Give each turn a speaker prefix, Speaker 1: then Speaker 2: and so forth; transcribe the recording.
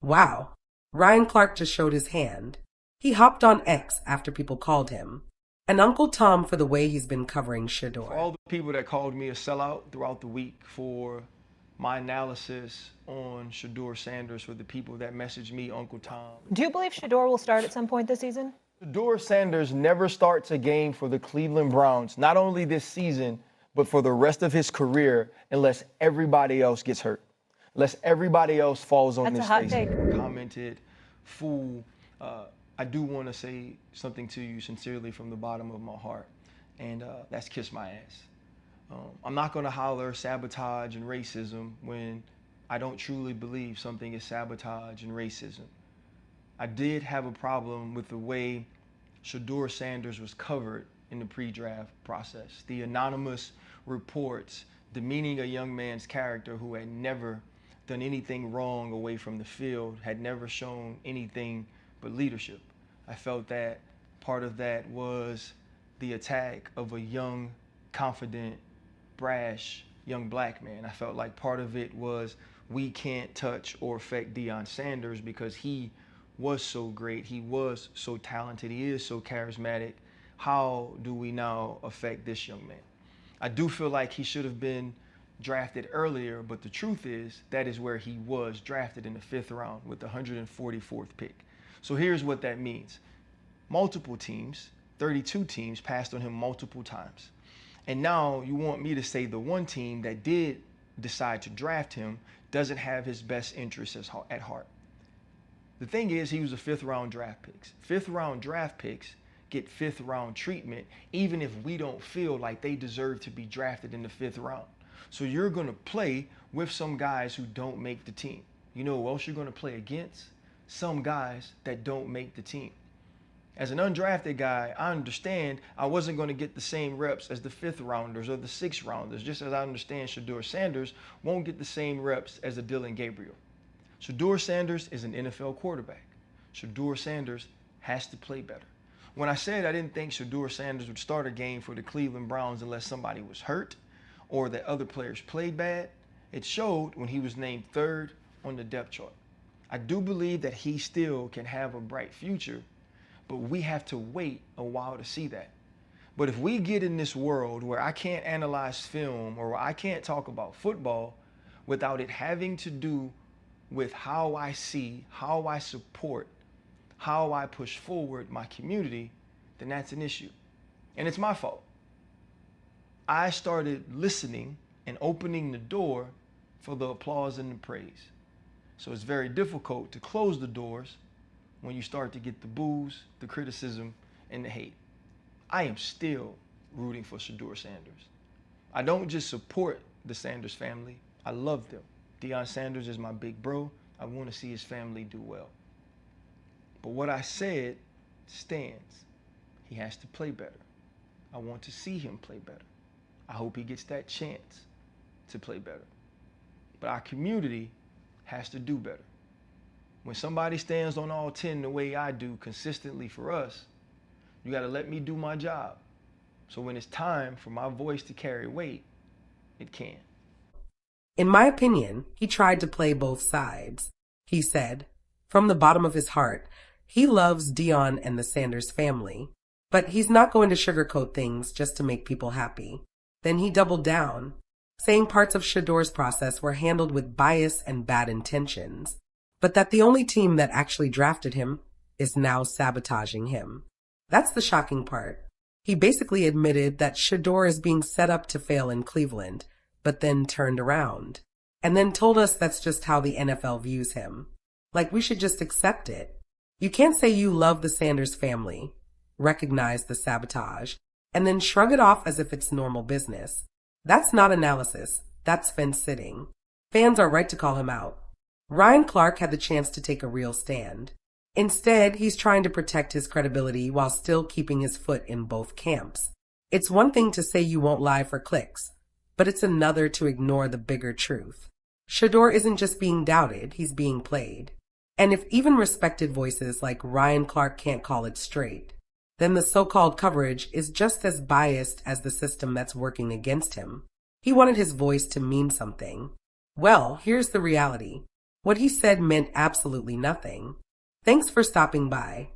Speaker 1: Wow. Ryan Clark just showed his hand. He hopped on X after people called him. And Uncle Tom for the way he's been covering
Speaker 2: For
Speaker 1: SHEDEUR.
Speaker 2: all the people that called me a sellout throughout the week, for my analysis on Shedeur Sanders, for the people that messaged me, Uncle Tom.
Speaker 3: Do you believe Shedeur will start at some point this season?
Speaker 2: Shedeur Sanders never starts a game for the Cleveland Browns, not only this season, but for the rest of his career, unless everybody else gets hurt, unless everybody else falls on
Speaker 3: That's
Speaker 2: this
Speaker 3: a hot
Speaker 2: face.
Speaker 3: take.
Speaker 2: Commented, fool. I do want to say something to you sincerely from the bottom of my heart, and that's kiss my ass. I'm not going to holler sabotage and racism when I don't truly believe something is sabotage and racism. I did have a problem with the way Shedeur Sanders was covered in the pre-draft process. The anonymous reports demeaning a young man's character who had never done anything wrong away from the field, had never shown anything but leadership. I felt that part of that was the attack of a young, confident, brash young black man. I felt like part of it was we can't touch or affect Deion Sanders because he was so great, he was so talented, he is so charismatic. How do we now affect this young man? I do feel like he should have been drafted earlier, but the truth is that is where he was drafted, in the 5th round with the 144th pick. So here's what that means. Multiple teams, 32 teams, passed on him multiple times. And now you want me to say the one team that did decide to draft him doesn't have his best interests at heart. The thing is, he was a 5th round draft picks. 5th round draft picks get 5th round treatment, even if we don't feel like they deserve to be drafted in the 5th round. So you're going to play with some guys who don't make the team. You know who else you're going to play against? Some guys that don't make the team. As an undrafted guy, I understand I wasn't going to get the same reps as the 5th rounders or the 6th rounders, just as I understand Shedeur Sanders won't get the same reps as a Dylan Gabriel. Shedeur Sanders is an NFL quarterback. Shedeur Sanders has to play better. When I said I didn't think Shedeur Sanders would start a game for the Cleveland Browns unless somebody was hurt or that other players played bad, it showed when he was named 3rd on the depth chart. I do believe that he still can have a bright future, but we have to wait a while to see that. But if we get in this world where I can't analyze film or I can't talk about football without it having to do with how I see, how I support, how I push forward my community, then that's an issue. And it's my fault. I started listening and opening the door for the applause and the praise. So it's very difficult to close the doors when you start to get the boos, the criticism, and the hate. I am still rooting for Shedeur Sanders. I don't just support the Sanders family, I love them. Deion Sanders is my big bro. I want to see his family do well. But what I said stands. He has to play better. I want to see him play better. I hope he gets that chance to play better. But our community has to do better. When somebody stands on all 10 the way I do consistently for us, you got to let me do my job. So when it's time for my voice to carry weight, it can.
Speaker 1: In my opinion, he tried to play both sides. He said, from the bottom of his heart, he loves Deion and the Sanders family, but he's not going to sugarcoat things just to make people happy. Then he doubled down, saying parts of Shedeur's process were handled with bias and bad intentions, but that the only team that actually drafted him is now sabotaging him. That's the shocking part. He basically admitted that Shedeur is being set up to fail in Cleveland, but then turned around, and then told us that's just how the NFL views him. Like we should just accept it. You can't say you love the Sanders family, recognize the sabotage, and then shrug it off as if it's normal business. That's not analysis. That's fence-sitting. Fans are right to call him out. Ryan Clark had the chance to take a real stand. Instead, he's trying to protect his credibility while still keeping his foot in both camps. It's one thing to say you won't lie for clicks, but it's another to ignore the bigger truth. Shedeur isn't just being doubted, he's being played. And if even respected voices like Ryan Clark can't call it straight, then the so-called coverage is just as biased as the system that's working against him. He wanted his voice to mean something. Well, here's the reality. What he said meant absolutely nothing. Thanks for stopping by.